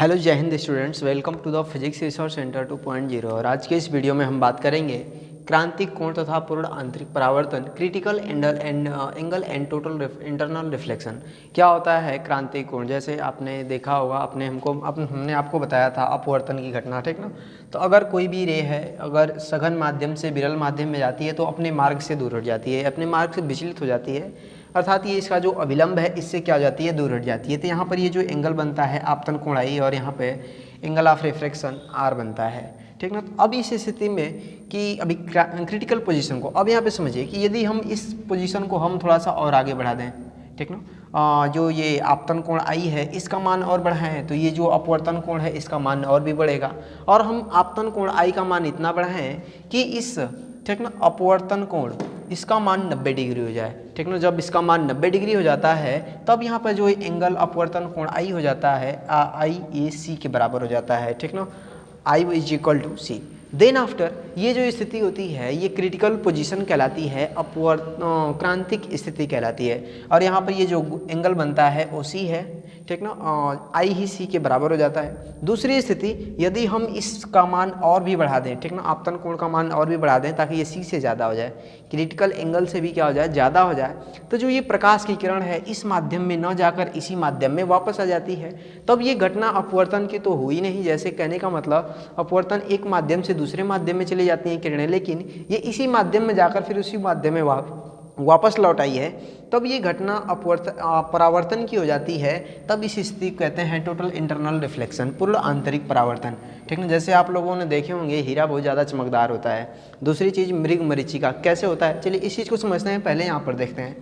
Hello जय हिंद students, welcome to the physics research centre 2.0। और आज के इस वीडियो में हम बात करेंगे क्रांतिक कोण तथा पूर्ण आंतरिक परावर्तन, critical angle and total internal reflection. क्या होता है क्रांतिक कोण? जैसे आपने देखा होगा, हमने आपको बताया था अपवर्तन की घटना, ठीक ना। तो अगर कोई भी रे है, अगर सघन माध्यम से विरल माध्यम में जाती है तो अपने मार्ग से दूर हट जाती है, अपने मार्ग से विचलित हो जाती है, अर्थात ये इसका जो अविलंब है इससे क्या हो जाती है, दूर हट जाती है। तो यहाँ पर ये जो एंगल बनता है आपतन कोण आई, और यहाँ पे एंगल ऑफ रिफ्रैक्शन आर बनता है, ठीक ना। तो अब इस स्थिति में कि अभी क्रिटिकल पोजीशन को अब यहाँ पे समझिए कि यदि हम इस पोजीशन को हम थोड़ा सा और आगे बढ़ा दें, ठीक ना, जो ये आपतन कोण आई है इसका मान और बढ़ाएं तो ये जो अपवर्तन कोण है इसका मान और भी बढ़ेगा। और हम आपतन कोण आई का मान इतना बढ़ाएं कि इस, ठीक ना, अपवर्तन कोण इसका मान 90 डिग्री हो जाए, ठीक ना। जब इसका मान 90 डिग्री हो जाता है तब यहाँ पर जो एंगल अपवर्तन कोण आई हो जाता है आई ए सी के बराबर हो जाता है, ठीक ना। I is equal to C. Then after ये जो स्थिति होती है ये क्रिटिकल पोजीशन कहलाती है, क्रांतिक स्थिति कहलाती है। और यहाँ पर ये जो एंगल बनता है ओ सी है, ठीक ना, आई ही सी के बराबर हो जाता है। दूसरी स्थिति, यदि हम इसका मान और भी बढ़ा दें, ठीक ना, आपतन कोण का मान और भी बढ़ा दें ताकि ये सी से ज़्यादा हो जाए, क्रिटिकल एंगल से भी क्या हो जाए, ज़्यादा हो जाए, तो जो ये प्रकाश की किरण है इस माध्यम में न जाकर इसी माध्यम में वापस आ जाती है। तब ये घटना अपवर्तन की तो हुई नहीं, जैसे कहने का मतलब अपवर्तन एक माध्यम से दूसरे माध्यम में चली जाती हैं किरणें, लेकिन ये इसी माध्यम में जाकर फिर उसी माध्यम में वापस लौट आई है, तब ये घटना परावर्तन की हो जाती है। तब इस स्थिति को कहते हैं टोटल इंटरनल रिफ्लेक्शन, पूर्ण आंतरिक परावर्तन, ठीक है। जैसे आप लोगों ने देखे होंगे हीरा बहुत ज़्यादा चमकदार होता है। दूसरी चीज़ मृग मरीचिका कैसे होता है, चलिए इस चीज़ को समझते हैं। पहले यहाँ पर देखते हैं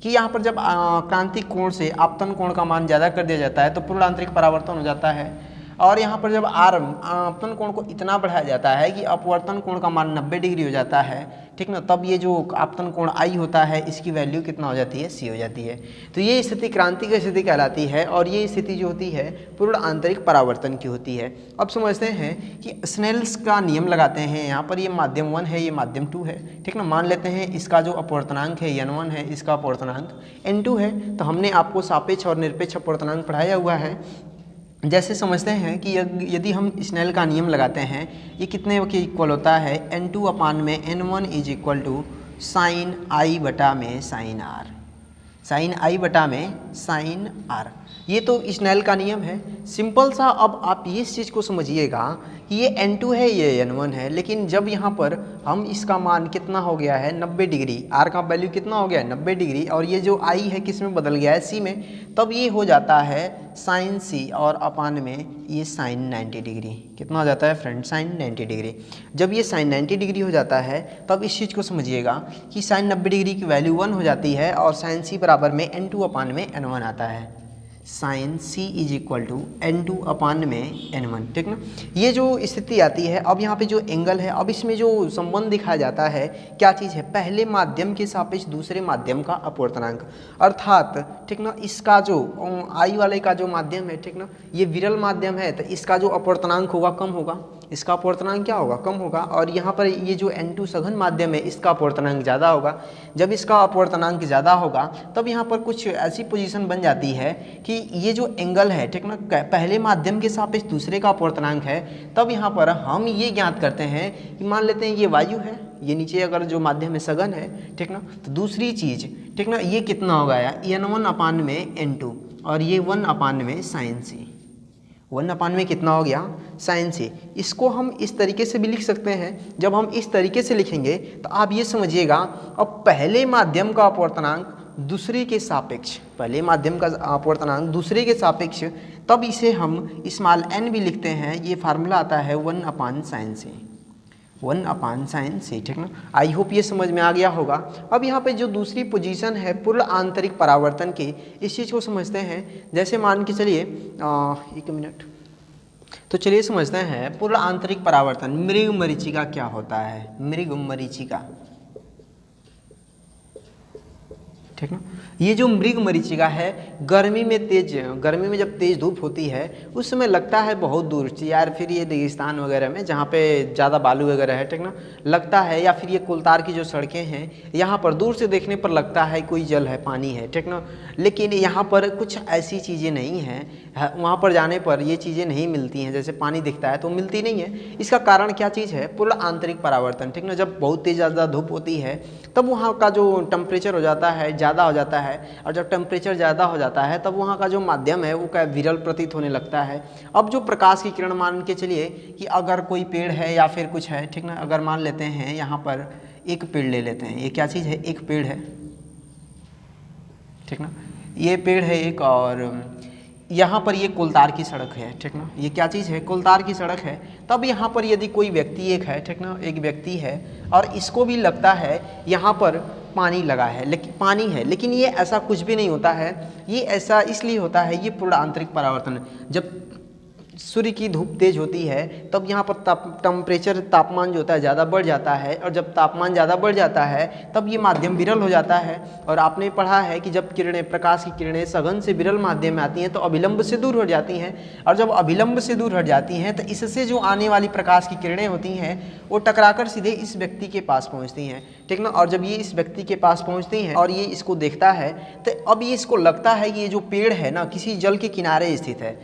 कि यहाँ पर जब क्रांतिक कोण से आपतन कोण का मान ज़्यादा कर दिया जाता है तो पूर्ण आंतरिक परावर्तन हो जाता है। और यहाँ पर जब आपतन कोण को इतना बढ़ाया जाता है कि अपवर्तन कोण का मान 90 डिग्री हो जाता है, ठीक ना, तब ये जो आपतन कोण आई होता है इसकी वैल्यू कितना हो जाती है, सी हो जाती है। तो ये स्थिति क्रांति की स्थिति कहलाती है, और ये स्थिति जो होती है पूर्ण आंतरिक परावर्तन की होती है। अब समझते हैं कि स्नेल्स का नियम लगाते हैं। यहाँ पर ये माध्यम 1 है, ये माध्यम 2 है, ठीक ना। मान लेते हैं इसका जो अपवर्तनांक है n1 है, इसका अपवर्तनांक n2 है। तो हमने आपको सापेक्ष और निरपेक्ष अपवर्तनांक पढ़ाया हुआ है। जैसे समझते हैं कि यदि हम स्नेल का नियम लगाते हैं, ये कितने के इक्वल होता है, n2 अपान में n1 is equal to sine i बटा में साइन आर, साइन आई बटा में साइन आर। ये तो स्नेल का नियम है, सिंपल सा। अब आप ये इस चीज़ को समझिएगा कि ये n2 है, ये n1 है, लेकिन जब यहाँ पर हम इसका मान कितना हो गया है, 90 डिग्री, r का वैल्यू कितना हो गया है, 90 डिग्री, और ये जो i है किस में बदल गया है, c में, तब ये हो जाता है साइन c, और अपान में ये साइन 90 डिग्री। कितना हो जाता है फ्रेंड, साइन 90 डिग्री। जब ये साइन 90 डिग्री हो जाता है तब इस चीज़ को समझिएगा कि साइन 90 डिग्री की वैल्यू 1 हो जाती है, और साइन c बराबर में n2 अपान में n1 आता है। Sine c is equal to n2 अपान में n1, ठीक ना। ये जो स्थिति आती है, अब यहाँ पे जो एंगल है, अब इसमें जो संबंध दिखाया जाता है क्या चीज़ है, पहले माध्यम के सापेक्ष दूसरे माध्यम का अपवर्तनांक, अर्थात, ठीक ना, इसका जो आई वाले का जो माध्यम है, ठीक ना, ये विरल माध्यम है, तो इसका जो अपवर्तनांक होगा कम होगा, इसका अपवर्तनांक क्या होगा, कम होगा। और यहाँ पर ये जो n2 सघन माध्यम है इसका अपवर्तनांक ज़्यादा होगा। जब इसका अपवर्तनांक ज़्यादा होगा तब यहाँ पर कुछ ऐसी पोजीशन बन जाती है कि ये जो एंगल है, ठीक ना, पहले माध्यम के सापेक्ष दूसरे का अपवर्तनांक है। तब यहाँ पर हम ये ज्ञात करते हैं कि मान लेते हैं ये वायु है, ये नीचे अगर जो माध्यम है सघन है, ठीक ना, तो दूसरी चीज़, ठीक ना, ये कितना होगा यार, n1 अपान में n2, और ये 1 अपान में साइन सी, 1 अपान में कितना हो गया, साइन सी। इसको हम इस तरीके से भी लिख सकते हैं। जब हम इस तरीके से लिखेंगे तो आप ये समझिएगा, अब पहले माध्यम का अपवर्तनांक दूसरे के सापेक्ष, पहले माध्यम का अपवर्तनांक दूसरे के सापेक्ष, तब इसे हम स्मॉल n भी लिखते हैं। ये फार्मूला आता है 1 अपान साइन सी, 1 अपान साइन सी, ठीक ना। आई होप ये समझ में आ गया होगा। अब यहाँ पे जो दूसरी पोजीशन है पूर्ण आंतरिक परावर्तन की, इस चीज़ को समझते हैं। जैसे मान के चलिए, एक मिनट, तो चलिए समझते हैं पूर्ण आंतरिक परावर्तन। मृग मरीचिका क्या होता है, मृग मरीचिका, ठीक ना। ये जो मृग मरीचिका है गर्मी में जब तेज धूप होती है उस समय लगता है बहुत दूर यार, फिर ये रेगिस्तान वगैरह में जहाँ पे ज़्यादा बालू वगैरह है, ठीक ना, लगता है, या फिर ये कोलतार की जो सड़कें हैं यहाँ पर दूर से देखने पर लगता है कोई जल है, पानी है, ठीक ना। लेकिन यहाँ पर कुछ ऐसी चीज़ें नहीं हैं, वहाँ पर जाने पर ये चीज़ें नहीं मिलती हैं, जैसे पानी दिखता है तो मिलती नहीं है। इसका कारण क्या चीज़ है? पूर्ण आंतरिक परावर्तन, ठीक ना। जब बहुत तेज़ ज़्यादा धूप होती है तब वहाँ का जो टेम्परेचर हो जाता है ज़्यादा हो जाता है, और जब टेम्परेचर ज़्यादा हो जाता है तब वहाँ का जो माध्यम है वो क्या विरल प्रतीत होने लगता है। अब जो प्रकाश की किरण मान के चलिए कि अगर कोई पेड़ है या फिर कुछ है, ठीक ना, अगर मान लेते हैं यहाँ पर एक पेड़ ले लेते हैं, ये क्या चीज़ है? एक पेड़ है, ठीक ना, ये पेड़ है एक, और यहाँ पर ये कोलतार की सड़क है, ठीक ना, ये क्या चीज़ है? कोलतार की सड़क है। तब यहाँ पर यदि कोई व्यक्ति एक है, ठीक ना, एक व्यक्ति है और इसको भी लगता है यहाँ पर पानी लगा है, लेकिन पानी है, लेकिन ये ऐसा कुछ भी नहीं होता है। ये ऐसा इसलिए होता है, ये पूर्ण आंतरिक परावर्तन। जब सूर्य की धूप तेज होती है तब यहाँ पर टेम्परेचर तापमान जो होता है ज़्यादा बढ़ जाता है, और जब तापमान ज़्यादा बढ़ जाता है तब ये माध्यम विरल हो जाता है। और आपने पढ़ा है कि जब किरणें, प्रकाश की किरणें सघन से विरल माध्यम में आती हैं तो अभिलंब से दूर हट जाती हैं, और जब अभिलंब से दूर हट जाती हैं तो इससे जो आने वाली प्रकाश की किरणें होती हैं वो टकराकर सीधे इस व्यक्ति के पास पहुँचती हैं, ठीक ना। और जब ये इस व्यक्ति के पास पहुँचती हैं और ये इसको देखता है तो अब ये इसको लगता है कि ये जो पेड़ है ना किसी जल के किनारे स्थित है।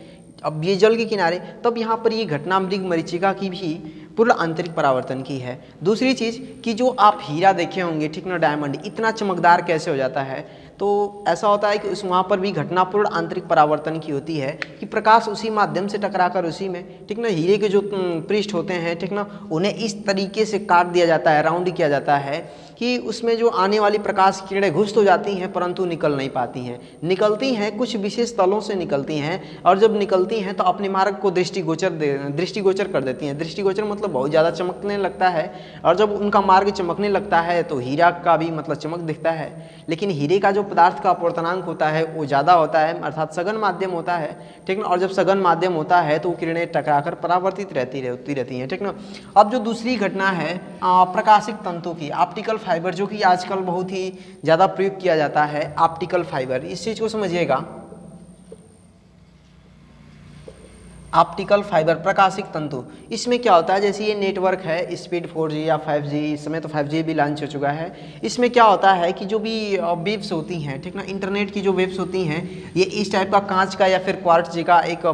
अब ये जल के किनारे, तब यहाँ पर ये घटना मृग मरीचिका की भी पूर्ण आंतरिक परावर्तन की है। दूसरी चीज़ कि जो आप हीरा देखे होंगे, ठीक ना, डायमंड इतना चमकदार कैसे हो जाता है? तो ऐसा होता है कि उस वहाँ पर भी घटना पूर्ण आंतरिक परावर्तन की होती है कि प्रकाश उसी माध्यम से टकराकर उसी में, ठीक ना, हीरे के जो पृष्ठ होते हैं, ठीक ना, उन्हें इस तरीके से काट दिया जाता है, राउंड किया जाता है कि उसमें जो आने वाली प्रकाश की किरणें घुस तो जाती हैं परंतु निकल नहीं पाती हैं। निकलती हैं कुछ विशेष तलों से निकलती हैं, और जब निकलती हैं तो अपने मार्ग को दृष्टिगोचर कर देती हैं। दृष्टिगोचर मतलब बहुत ज़्यादा चमकने लगता है, और जब उनका मार्ग चमकने लगता है तो हीरा का भी मतलब चमक दिखता है। लेकिन हीरे का जो पदार्थ का अपवर्तनांक होता है वो ज़्यादा होता है, अर्थात सघन माध्यम होता है, ठीक ना। और जब सघन माध्यम होता है तो वो किरणें टकराकर परावर्तित रहती हैं, ठीक ना। अब जो दूसरी घटना है प्रकाशिक तंतु की, ऑप्टिकल फाइबर, जो कि आजकल बहुत ही ज़्यादा प्रयोग किया जाता है, ऑप्टिकल फाइबर, इस चीज़ को समझिएगा। ऑप्टिकल फाइबर, प्रकाशिक तंतु, इसमें क्या होता है? जैसे ये नेटवर्क है स्पीड 4G या 5G, इस समय तो 5G भी लॉन्च हो चुका है। इसमें क्या होता है कि जो भी वेव्स होती हैं, ठीक ना, इंटरनेट की जो वेव्स होती हैं, ये इस टाइप का कांच का या फिर क्वार्ट्ज का एक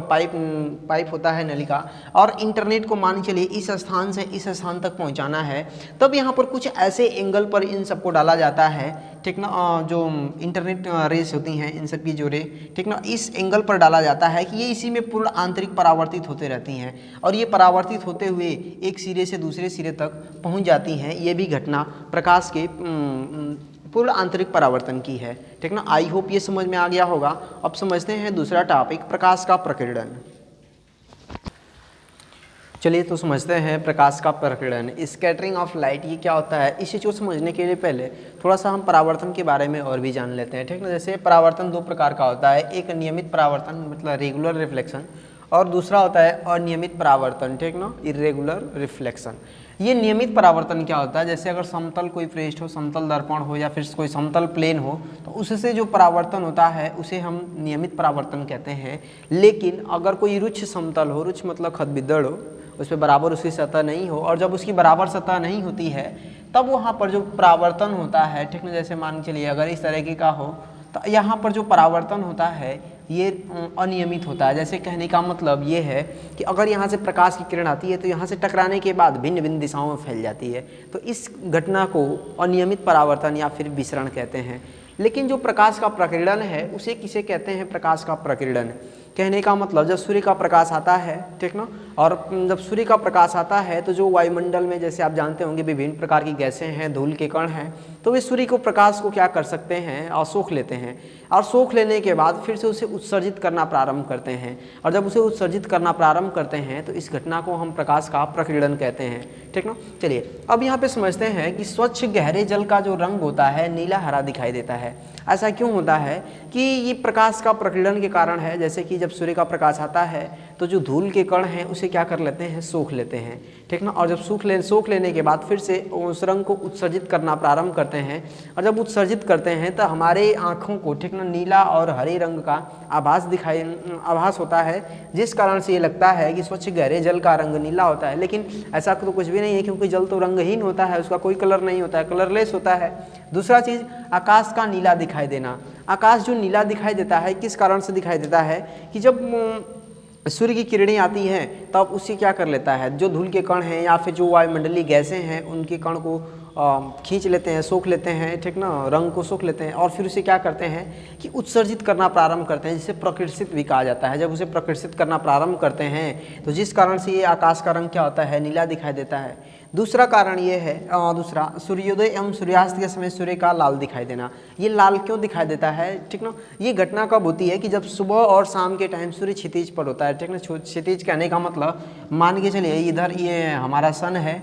पाइप होता है, नलिका, और इंटरनेट को मान के लिए इस स्थान से इस स्थान तक पहुँचाना है। तब यहाँ पर कुछ ऐसे एंगल पर इन सबको डाला जाता है, ठीक ना, जो इंटरनेट रेस होती हैं इन सब की जो रे, ठीक ना, इस एंगल पर डाला जाता है कि ये इसी में पूर्ण आंतरिक परावर्तित होते रहती हैं, और ये परावर्तित होते हुए एक सिरे से दूसरे सिरे तक पहुंच जाती हैं। ये भी घटना प्रकाश के पूर्ण आंतरिक परावर्तन की है, ठीक ना। आई होप ये समझ में आ गया होगा। अब समझते हैं दूसरा टॉपिक, प्रकाश का प्रकीर्णन। चलिए तो समझते हैं प्रकाश का प्रकीर्णन, स्कैटरिंग ऑफ लाइट, ये क्या होता है। इस चीज़ को समझने के लिए पहले थोड़ा सा हम परावर्तन के बारे में और भी जान लेते हैं, ठीक ना। जैसे परावर्तन दो प्रकार का होता है, एक नियमित परावर्तन मतलब रेगुलर रिफ्लेक्शन, और दूसरा होता है अनियमित परावर्तन, ठीक ना, इरेगुलर रिफ्लेक्शन। ये नियमित परावर्तन क्या होता है? जैसे अगर समतल कोई पृष्ठ हो, समतल दर्पण हो, या फिर कोई समतल प्लेन हो, तो उससे जो परावर्तन होता है उसे हम नियमित परावर्तन कहते हैं। लेकिन अगर कोई रुक्ष समतल हो, रुक्ष मतलब खदबिद्दड़ हो, उस पर बराबर उसकी सतह नहीं हो, और जब उसकी बराबर सतह नहीं होती है तब वहाँ पर जो परावर्तन होता है, ठीक ना, जैसे मान के चलिए अगर इस तरह का हो तो यहाँ पर जो परावर्तन होता है ये अनियमित होता है। जैसे कहने का मतलब ये है कि अगर यहाँ से प्रकाश की किरण आती है तो यहाँ से टकराने के बाद भिन्न भिन्न दिशाओं में फैल जाती है, तो इस घटना को अनियमित परावर्तन या फिर विसरण कहते हैं। लेकिन जो प्रकाश का प्रकीर्णन है उसे किसे कहते हैं? प्रकाश का प्रकीर्णन कहने का मतलब जब सूर्य का प्रकाश आता है, ठीक ना, और जब सूर्य का प्रकाश आता है तो जो वायुमंडल में, जैसे आप जानते होंगे, विभिन्न प्रकार की गैसें हैं, धूल के कण हैं, तो वे सूर्य को प्रकाश को क्या कर सकते हैं? और सोख लेते हैं, और सोख लेने के बाद फिर से उसे उत्सर्जित करना प्रारंभ करते हैं, और जब उसे उत्सर्जित करना प्रारंभ करते हैं तो इस घटना को हम प्रकाश का प्रकीर्णन कहते हैं, ठीक ना। चलिए अब यहाँ पे समझते हैं कि स्वच्छ गहरे जल का जो रंग होता है नीला हरा दिखाई देता है। ऐसा क्यों होता है? कि ये प्रकाश का प्रकीर्णन के कारण है। जैसे कि जब सूर्य का प्रकाश आता है तो जो धूल के कण हैं उसे क्या कर लेते हैं, सोख लेते हैं, ठीक ना। और जब सोख लेने के बाद फिर से उस रंग को उत्सर्जित करना प्रारंभ करते हैं, और जब उत्सर्जित करते हैं तो हमारे आँखों को, ठीक ना, नीला और हरे रंग का आभास होता है, जिस कारण से ये लगता है कि स्वच्छ गहरे जल का रंग नीला होता है। लेकिन ऐसा तो कुछ भी नहीं है, क्योंकि जल तो रंगहीन होता है, उसका कोई कलर नहीं होता है, कलरलेस होता है। दूसरा चीज़, आकाश का नीला दिखाई देना। आकाश जो नीला दिखाई देता है किस कारण से दिखाई देता है कि जब सूर्य की किरणें आती हैं तब उसे क्या कर लेता है, जो धूल के कण हैं या फिर जो वायुमंडलीय गैसें हैं उनके कण को खींच लेते हैं, सोख लेते हैं, ठीक ना, रंग को सोख लेते हैं, और फिर उसे क्या करते हैं कि उत्सर्जित करना प्रारंभ करते हैं, जिसे प्रकृषित भी कहा जाता है। जब उसे प्रकृषित करना प्रारंभ करते हैं तो जिस कारण से ये आकाश का रंग क्या होता है, नीला दिखाई देता है। दूसरा कारण ये है, दूसरा, सूर्योदय एवं सूर्यास्त के समय सूर्य का लाल दिखाई देना। ये लाल क्यों दिखाई देता है, ठीक ना, ये घटना कब होती है कि जब सुबह और शाम के टाइम सूर्य क्षितिज पर होता है, ठीक ना। क्षितिज कहने का मतलब, मान के चलिए इधर ये हमारा सन है,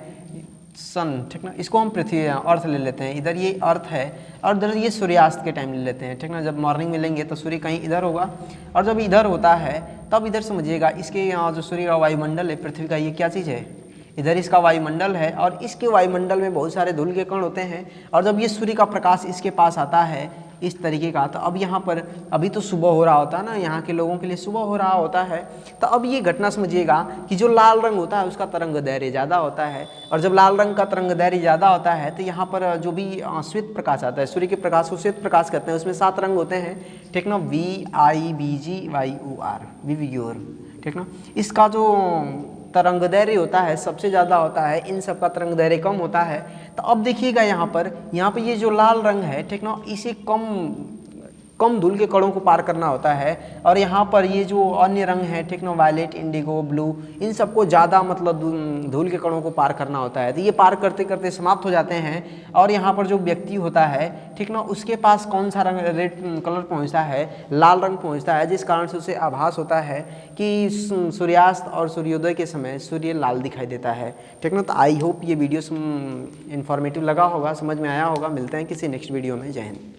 सन, ठीक ना, इसको हम पृथ्वी अर्थ ले लेते हैं, इधर ये अर्थ है, और इधर ये सूर्यास्त के टाइम ले लेते हैं, ठीक ना। जब मॉर्निंग में लेंगे तो सूर्य कहीं इधर होगा, और जब इधर होता है तब इधर समझिएगा इसके जो सूर्य का वायुमंडल है, पृथ्वी का, ये क्या चीज़ है, इधर इसका वायुमंडल है, और इसके वायुमंडल में बहुत सारे धूल के कण होते हैं, और जब ये सूर्य का प्रकाश इसके पास आता है इस तरीके का, तो अब यहाँ पर अभी तो सुबह हो रहा होता है ना, यहाँ के लोगों के लिए सुबह हो रहा होता है, तो अब ये घटना समझिएगा कि जो लाल रंग होता है उसका तरंग दैर्घ्य ज़्यादा होता है, और जब लाल रंग का तरंग दैर्घ्य ज़्यादा होता है तो यहाँ पर जो भी श्वेत प्रकाश आता है, सूर्य के प्रकाश को श्वेत प्रकाश कहते हैं, उसमें 7 रंग होते हैं, ठीक ना, VIBGYOR, विवियोर, ठीक ना। इसका जो तरंग दैर्घ्य होता है सबसे ज़्यादा होता है, इन सब का तरंग दैर्घ्य कम होता है। तो अब देखिएगा यहाँ पर ये जो लाल रंग है, ठीक ना, इसे कम धूल के कणों को पार करना होता है, और यहाँ पर ये जो अन्य रंग है, ठीक ना, वायलेट, इंडिगो, ब्लू, इन सबको ज़्यादा मतलब धूल के कणों को पार करना होता है। तो ये पार करते करते समाप्त हो जाते हैं, और यहाँ पर जो व्यक्ति होता है, ठीक ना, उसके पास कौन सा रंग, रेड कलर पहुँचता है, लाल रंग पहुँचता है, जिस कारण से उसे आभास होता है कि सूर्यास्त और सूर्योदय के समय सूर्य लाल दिखाई देता है, ठीक ना। तो आई होप ये वीडियो इन्फॉर्मेटिव लगा होगा, समझ में आया होगा। मिलते हैं किसी नेक्स्ट वीडियो में। जय हिंद।